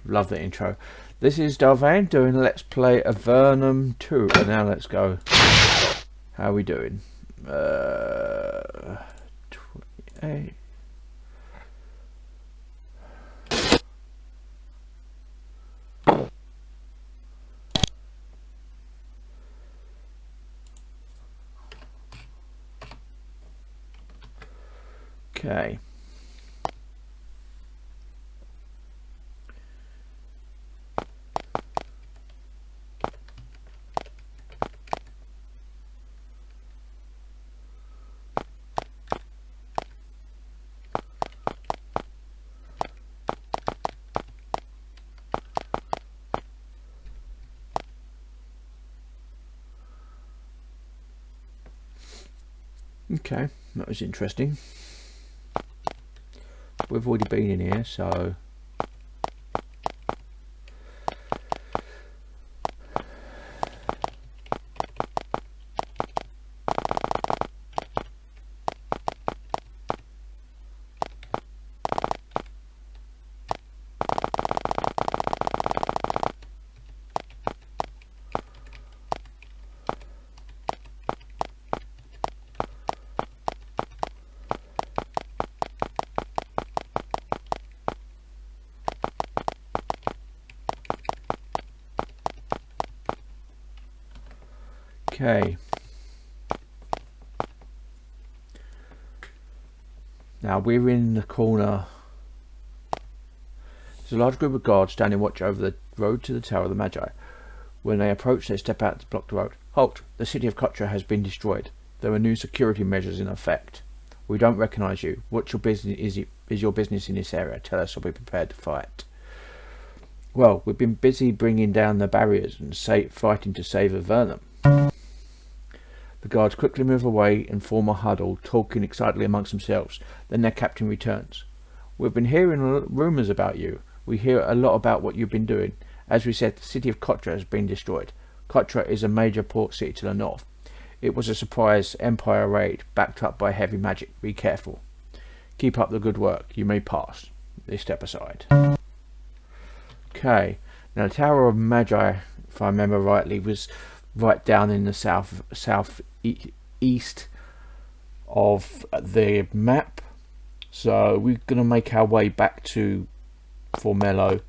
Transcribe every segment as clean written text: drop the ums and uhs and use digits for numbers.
love the intro. This is Vane doing Let's Play Avernum 2, and now let's go. How are we doing? 28. Okay. Okay, that was interesting. We've already been in here, so okay. Now we're in the corner. There's a large group of guards standing watch over the road to the Tower of the Magi. When they approach, they step out to block the road. Halt! The city of Kotra has been destroyed. There are new security measures in effect. We don't recognise you. What's your business? Is your business in this area? Tell us, or be prepared to fight. Well, we've been busy bringing down the barriers and fighting to save Avernum. The guards quickly move away and form a huddle, talking excitedly amongst themselves. Then their captain returns. We've been hearing rumours about you. We hear a lot about what you've been doing. As we said, the city of Kotra has been destroyed. Kotra is a major port city to the north. It was a surprise Empire raid, backed up by heavy magic. Be careful. Keep up the good work. You may pass. They step aside. Okay. Now the Tower of Magi, if I remember rightly, was right down in the southeast of the map. So we're going to make our way back to Formello.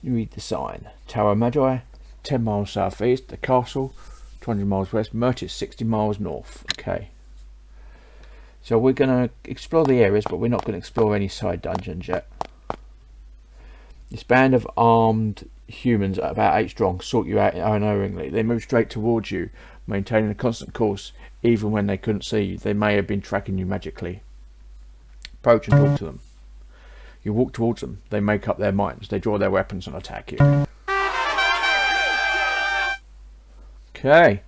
You read the sign. Tower of Magi, 10 miles southeast. The castle, 20 miles west. Merchant, 60 miles north. Okay. So we're going to explore the areas, but we're not going to explore any side dungeons yet. This band of armed humans, about 8 strong, sought you out unerringly. They moved straight towards you, maintaining a constant course, even when they couldn't see you. They may have been tracking you magically. Approach and talk to them. You walk towards them. They make up their minds. They draw their weapons and attack you. Okay.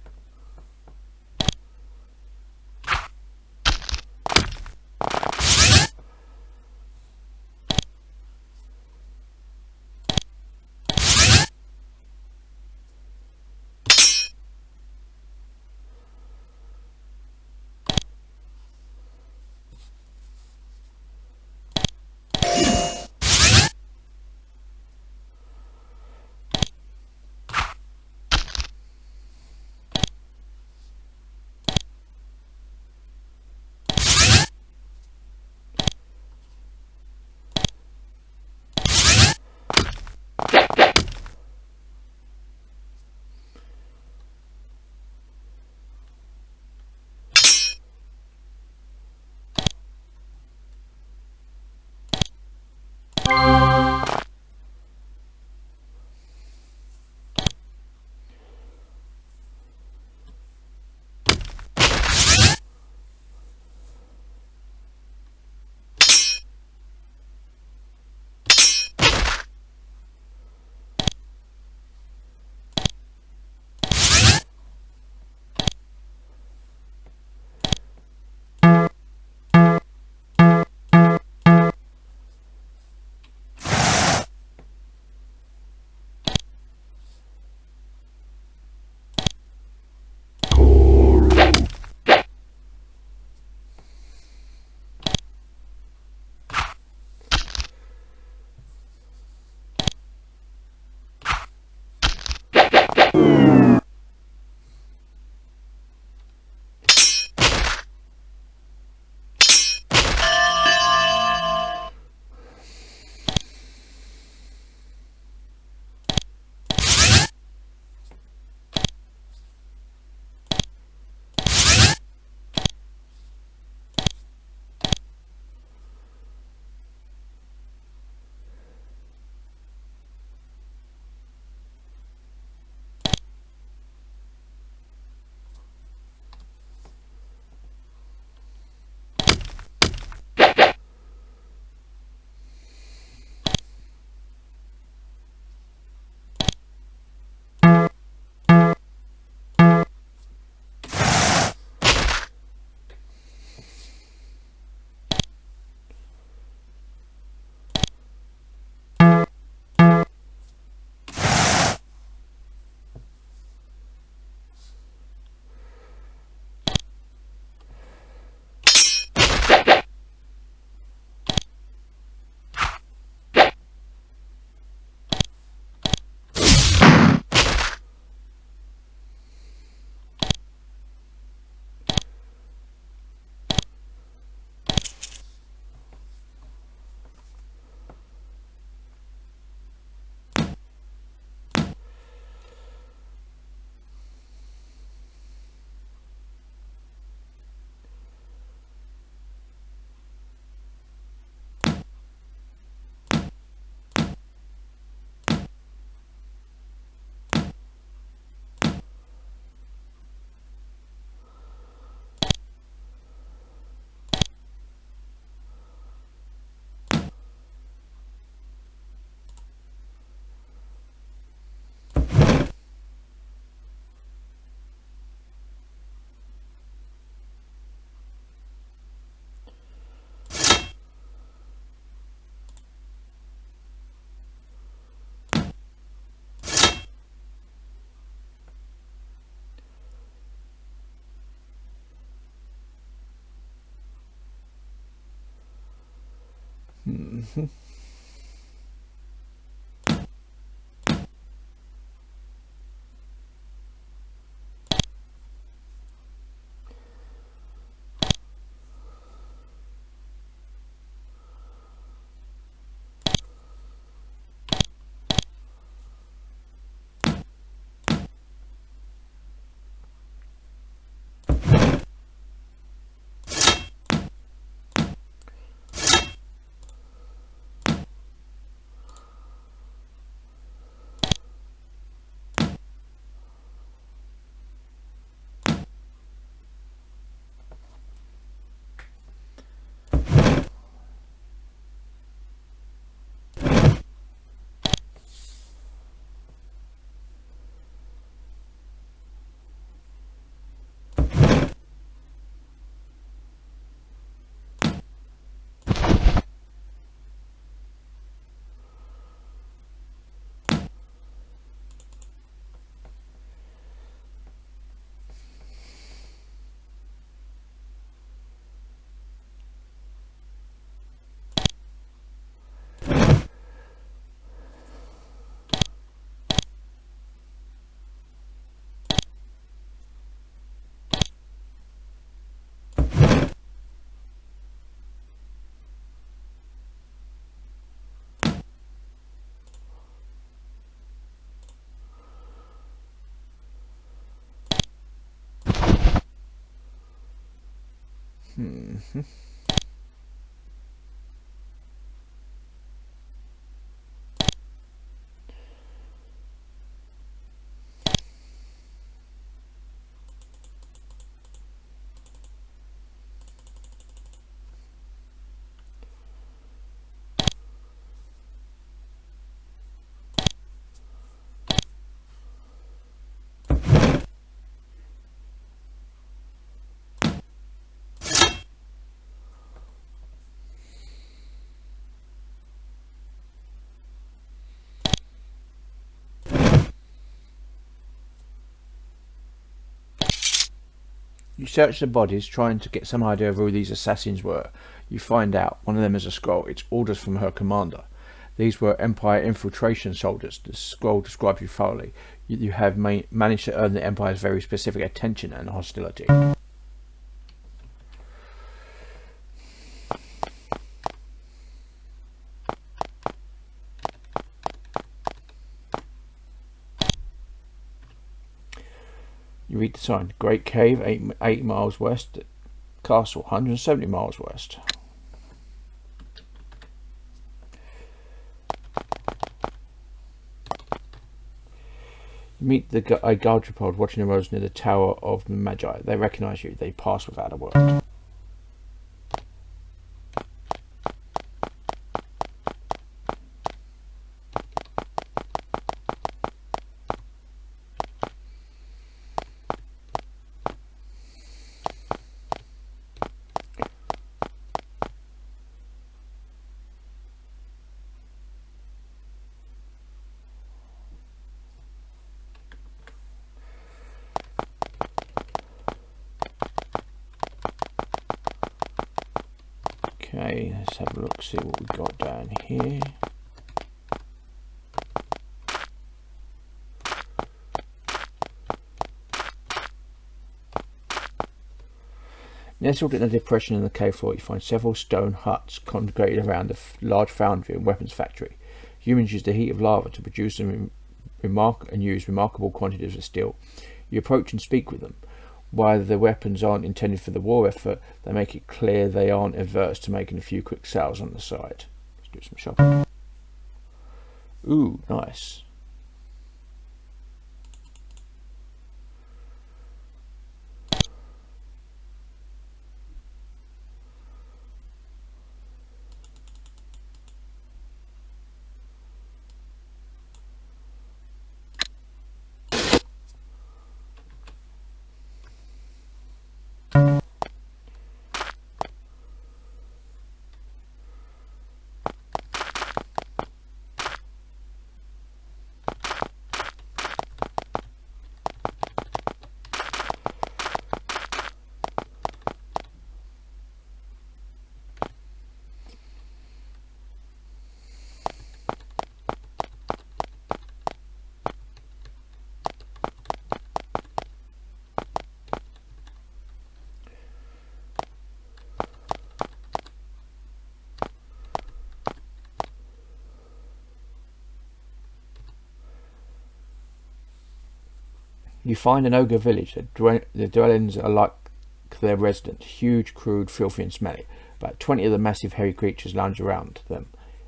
You search the bodies, trying to get some idea of who these assassins were. You find out one of them is a scroll. It's orders from her commander. These were Empire infiltration soldiers. The scroll describes you thoroughly. You have managed to earn the Empire's very specific attention and hostility. You read the sign. Great Cave, 8 miles west. Castle, 170 miles west. You meet a Gautripod watching the roads near the Tower of the Magi. They recognize you. They pass without a word. Okay, let's have a look, see what we've got down here. Nestled in a depression in the cave floor, you find several stone huts congregated around a large foundry and weapons factory. Humans use the heat of lava to produce and use remarkable quantities of steel. You approach and speak with them. While the weapons aren't intended for the war effort, they make it clear they aren't averse to making a few quick sales on the side. Let's do some shopping. Ooh, nice. You find an ogre village. The dwellings are like their residents, huge, crude, filthy and smelly. About 20 of the massive hairy creatures lounge around them,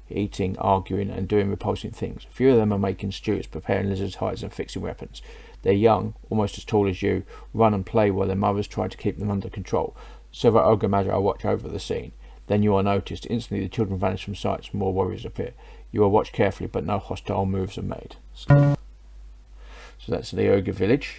eating, arguing and doing repulsive things. A few of them are making stews, preparing lizards' hides and fixing weapons. They're young, almost as tall as you, run and play while their mothers try to keep them under control. Several ogre magi watch over the scene. Then you are noticed. Instantly the children vanish from sight and more warriors appear. You are watched carefully, but no hostile moves are made. So that's the ogre village.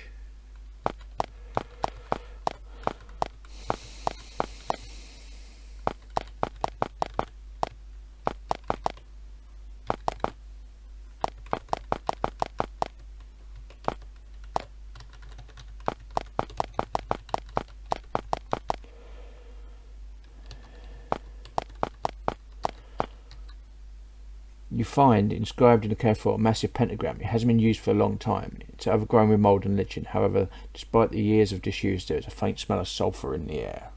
You find, inscribed in the cave floor, a massive pentagram. It hasn't been used for a long time. It's overgrown with mould and lichen. However, despite the years of disuse, there is a faint smell of sulphur in the air.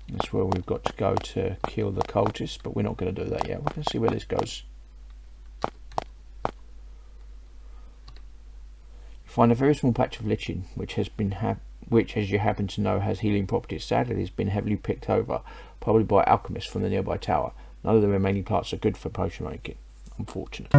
That's where we've got to go to kill the cultists, but we're not going to do that yet. We're going to see where this goes. You find a very small patch of lichen, which, as you happen to know, has healing properties. Sadly, it has been heavily picked over, probably by alchemists from the nearby tower. None of the remaining plants are good for potion making. Unfortunate.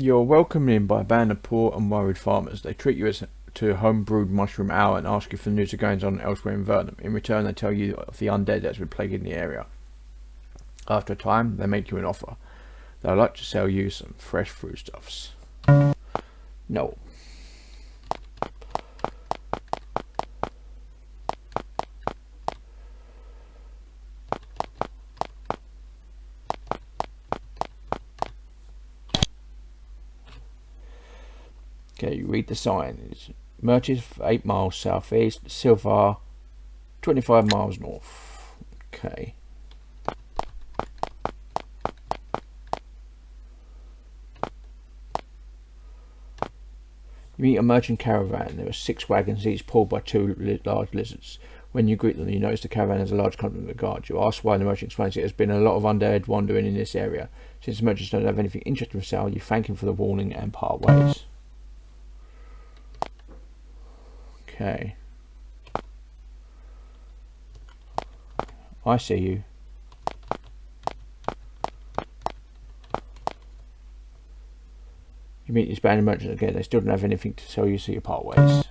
You're welcomed in by a band of poor and worried farmers. They treat you as to a home-brewed mushroom hour and ask you for news of goings on elsewhere in Avernum. In return, they tell you of the undead that's been plaguing the area. After a time, they make you an offer. They'd like to sell you some fresh foodstuffs. No. Okay, you read the sign. It's Merchis 8 miles southeast, Silvar 25 miles north. Okay. You meet a merchant caravan. There are 6 wagons, each pulled by 2 large lizards. When you greet them, you notice the caravan has a large complement of guards. You ask why, and the merchant explains there's been a lot of undead wandering in this area. Since the merchants don't have anything interesting for sale, you thank him for the warning and part ways. Okay. I see you. You meet this band of merchants again. They still don't have anything to sell you, so you part ways.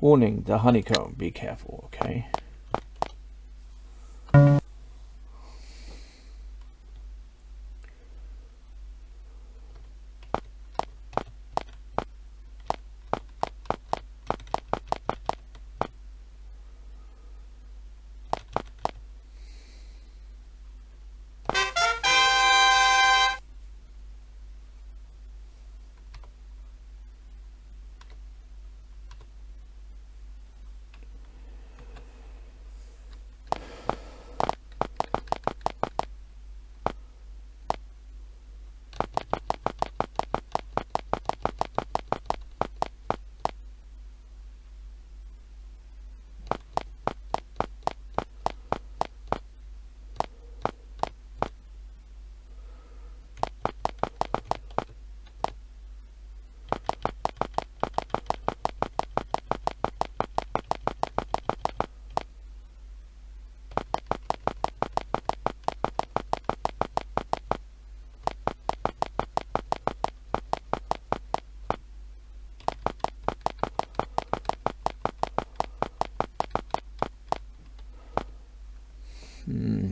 Warning, the honeycomb, be careful, okay?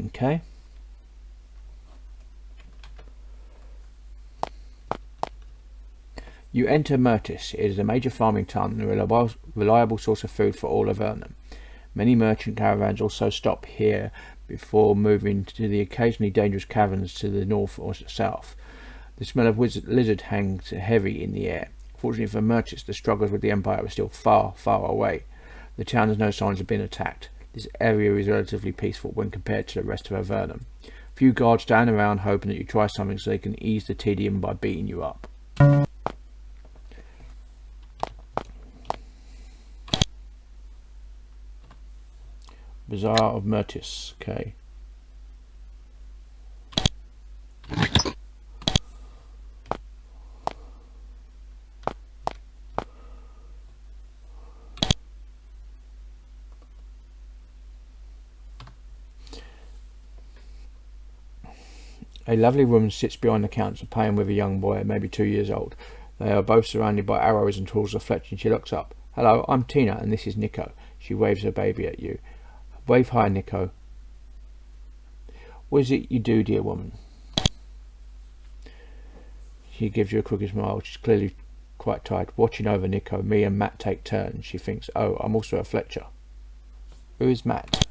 Okay. You enter Mertis. It is a major farming town and a reliable source of food for all of Avernum. Many merchant caravans also stop here before moving to the occasionally dangerous caverns to the north or south. The smell of lizard hangs heavy in the air. Fortunately for Mertis, the struggles with the Empire were still far, far away. The town has no signs of being attacked. This area is relatively peaceful when compared to the rest of Avernum. Few guards stand around hoping that you try something so they can ease the tedium by beating you up. Bazaar of Mertis, okay. A lovely woman sits behind the counter paying with a young boy, maybe 2 years old. They are both surrounded by arrows and tools of fletching. She looks up. Hello, I'm Tina and this is Nico. She waves her baby at you. Wave hi, Nico. What is it you do, dear woman? She gives you a crooked smile. She's clearly quite tired. Watching over Nico, me and Matt take turns. She thinks, oh, I'm also a fletcher. Who is Matt?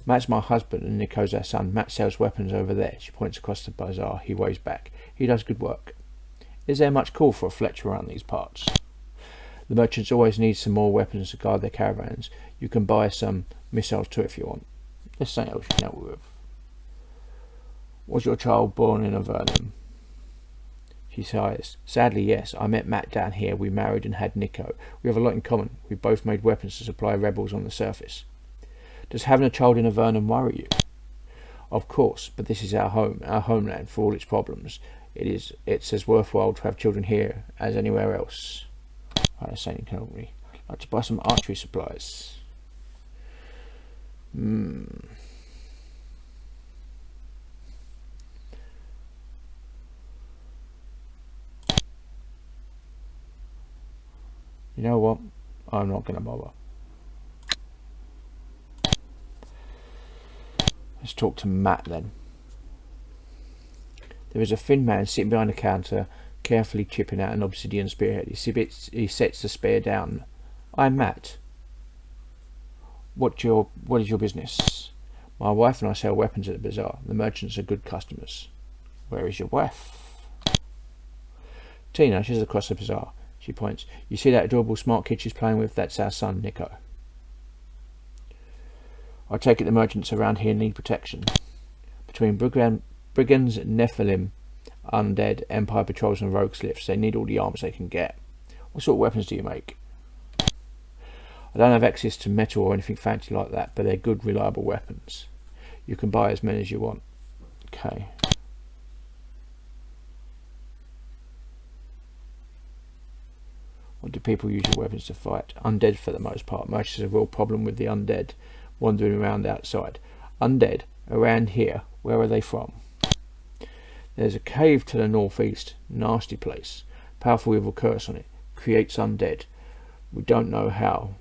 Matt's my husband and Nico's our son. Matt sells weapons over there. She points across the bazaar. He waves back. He does good work. Is there much call for a fletcher around these parts? The merchants always need some more weapons to guard their caravans. You can buy some missiles too if you want. There's something else you can help with. Was your child born in Avernum? She sighs. Sadly, yes. I met Matt down here. We married and had Nico. We have a lot in common. We both made weapons to supply rebels on the surface. Does having a child in Avernum worry you? Of course, but this is our home, our homeland, for all its problems. It's as worthwhile to have children here as anywhere else. I say I'd like to buy some archery supplies. You know what? I'm not going to bother. Let's talk to Matt then. There is a thin man sitting behind the counter, carefully chipping out an obsidian spearhead. He sets the spear down. I'm Matt. What is your business? My wife and I sell weapons at the bazaar. The merchants are good customers. Where is your wife? Tina, she's across the bazaar. She points. You see that adorable smart kid she's playing with? That's our son, Nico. I take it the merchants around here need protection. Between brigands, Nephilim, undead, empire patrols and rogue slips, they need all the arms they can get. What sort of weapons do you make? I don't have access to metal or anything fancy like that, but they're good, reliable weapons. You can buy as many as you want. Okay. What do people use your weapons to fight? Undead for the most part. Merchants have a real problem with the undead wandering around outside. Undead around here, where are they from? There's a cave to the northeast. Nasty place. Powerful evil curse on it. Creates undead. We don't know how.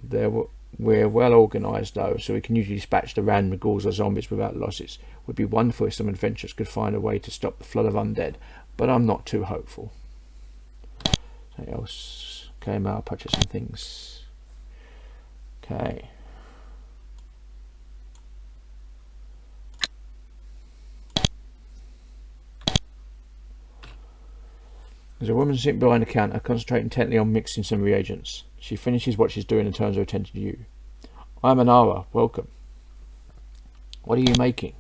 We're well organised though, so we can usually dispatch the random ghouls or zombies without losses. Would be wonderful if some adventurers could find a way to stop the flood of undead, but I'm not too hopeful. Something else. Okay, I'll purchase some things. Okay. There's a woman sitting behind the counter, concentrating intently on mixing some reagents. She finishes what she's doing and turns her attention to you. I'm Anara, welcome. What are you making?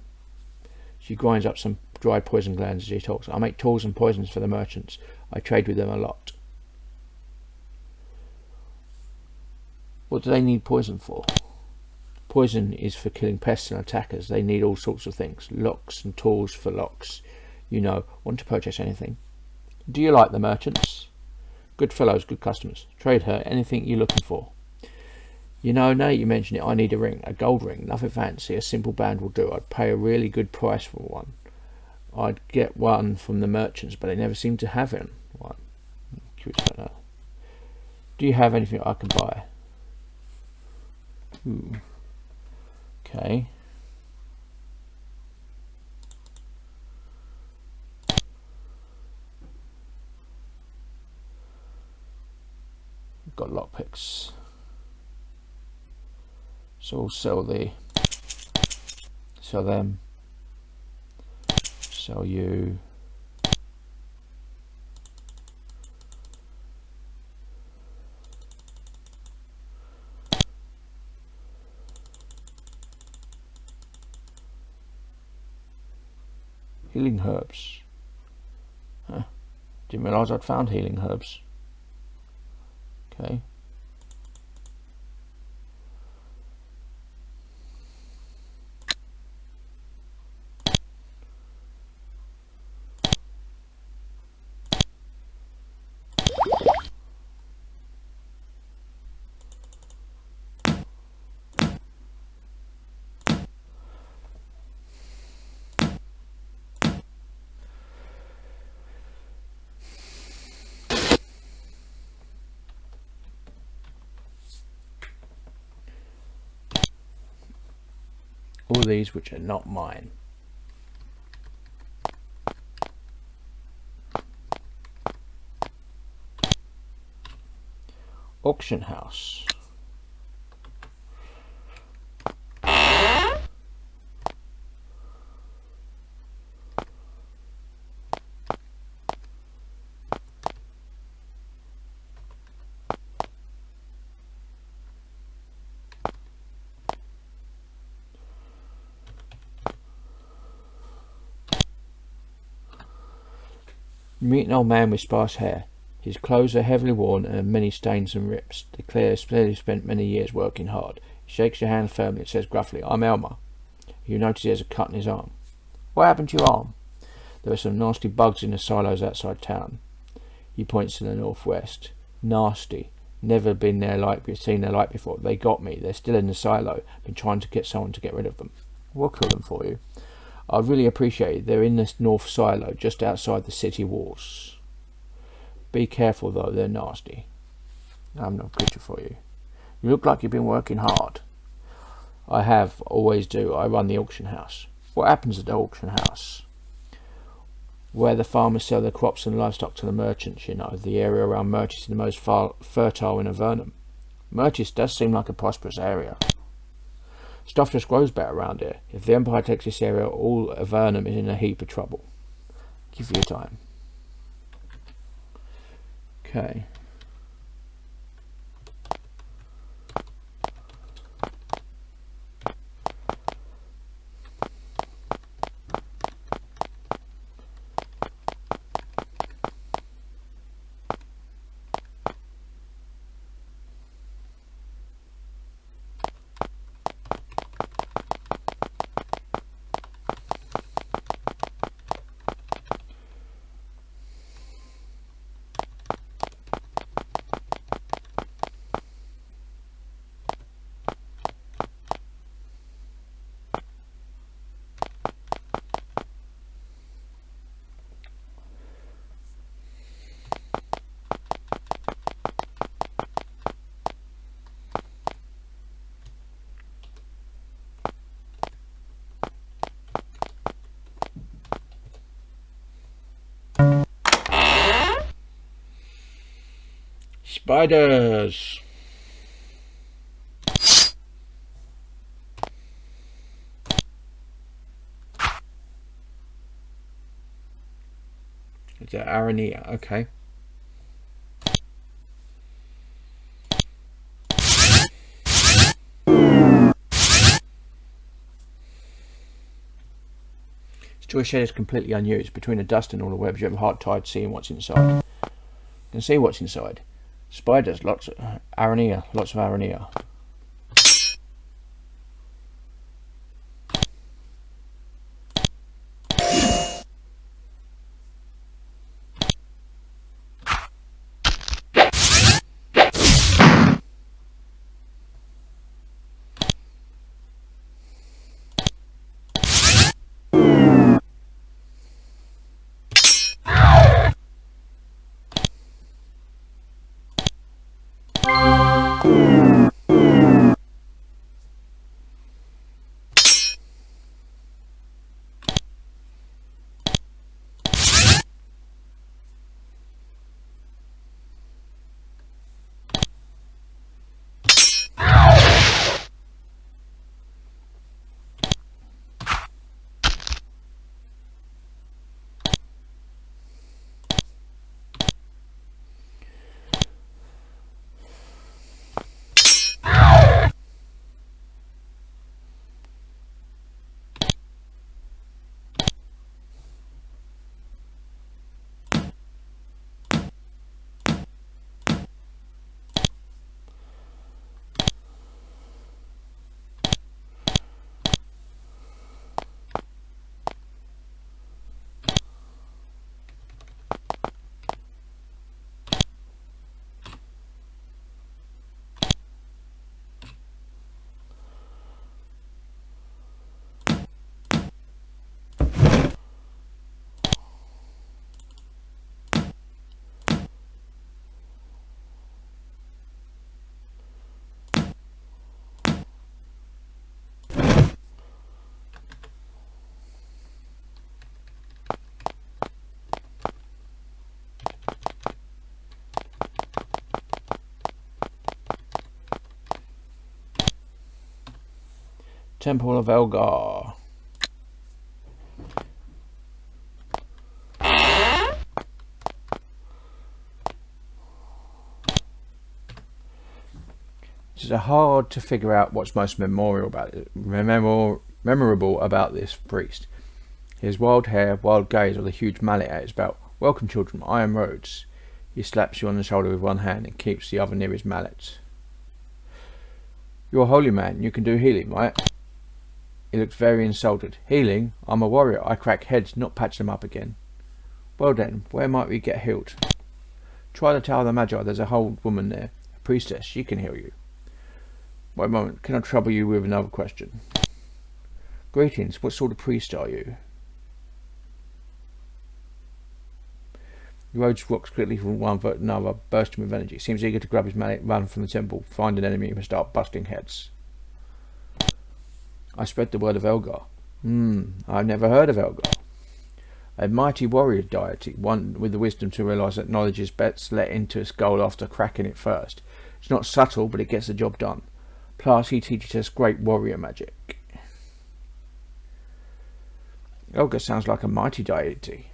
She grinds up some dried poison glands as she talks. I make tools and poisons for the merchants. I trade with them a lot. What do they need poison for? Poison is for killing pests and attackers. They need all sorts of things. Locks and tools for locks. You know, want to purchase anything. Do you like the merchants? Good fellows, good customers. Trade her anything you're looking for. You know, now you mention it, I need a ring. A gold ring, nothing fancy. A simple band will do. I'd pay a really good price for one. I'd get one from the merchants, but they never seem to have one. Curious about that. Do you have anything I can buy? Ooh. Okay. Got lockpicks, so we'll sell them, sell you. Healing herbs. Huh. Didn't realise I'd found healing herbs. Okay. All these which are not mine. Auction house. You meet an old man with sparse hair. His clothes are heavily worn and have many stains and rips. Declare has clearly spent many years working hard. He shakes your hand firmly and says gruffly, "I'm Elmer." You notice he has a cut in his arm. "What happened to your arm?" "There are some nasty bugs in the silos outside town." He points to the northwest. "Nasty. Never seen their like before. They got me. They're still in the silo. Been trying to get someone to get rid of them." "We'll kill them for you." "I'd really appreciate it. They're in this north silo, just outside the city walls. Be careful though, they're nasty." "I'm no creature for you." "You look like you've been working hard." "I have, always do. I run the auction house." "What happens at the auction house?" "Where the farmers sell their crops and livestock to the merchants, you know. The area around Merchis is the most fertile in Avernum." "Merchis does seem like a prosperous area." "Stuff just grows better around here. If the Empire takes this area, all Avernum is in a heap of trouble." "Give you time." Okay. Spiders. It's an Aranea, okay. Toy shed is completely unused. Between the dust and all the webs, you have a hard time seeing what's inside. You can see what's inside. Spiders, lots of Aranea, lots of Aranea. Temple of Elgar. It's hard to figure out what's most memorable about this priest. His wild hair, wild gaze with a huge mallet at his belt. Welcome, children. I am Rhodes. He slaps you on the shoulder with one hand and keeps the other near his mallet. You're a holy man. You can do healing, right? He looks very insulted. Healing? I'm a warrior. I crack heads, not patch them up again. Well then, where might we get healed? Try the Tower of the Magi. There's a old woman there. A priestess. She can heal you. Wait a moment. Can I trouble you with another question? Greetings. What sort of priest are you? Rhodes walks quickly from one foot to another, bursting with energy. Seems eager to grab his mallet, run from the temple, find an enemy, and start busting heads. I spread the word of Elgar. I've never heard of Elgar. A mighty warrior deity, one with the wisdom to realise that knowledge is best let into his skull after cracking it first. It's not subtle, but it gets the job done. Plus, he teaches us great warrior magic. Elgar sounds like a mighty deity.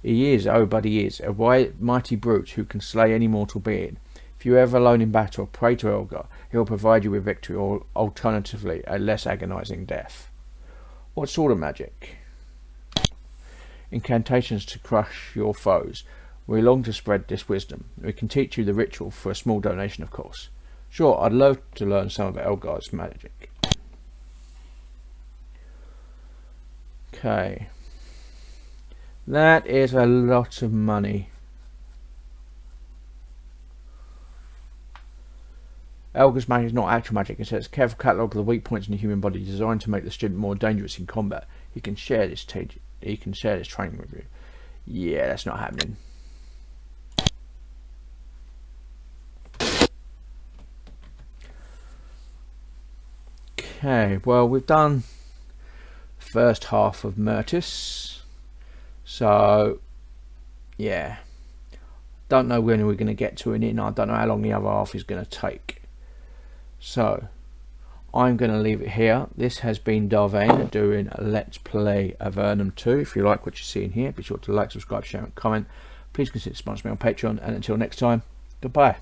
He is, oh, but he is, a mighty brute who can slay any mortal being. If you are ever alone in battle, pray to Elgar. He will provide you with victory, or alternatively, a less agonizing death. What sort of magic? Incantations to crush your foes. We long to spread this wisdom. We can teach you the ritual for a small donation, of course. Sure, I'd love to learn some of Elgar's magic. Okay. That is a lot of money. Elgar's magic is not actual magic. It says a careful catalogue of the weak points in the human body designed to make the student more dangerous in combat. He can share this training with you. Yeah, that's not happening. Okay, well, we've done the first half of Myrtis. So, yeah. Don't know when we're going to get to an inn. I don't know how long the other half is going to take. So, I'm going to leave it here. This has been Vane doing Let's Play Avernum 2. If you like what you see in here, be sure to like, subscribe, share and comment. Please consider sponsoring me on Patreon. And until next time, goodbye.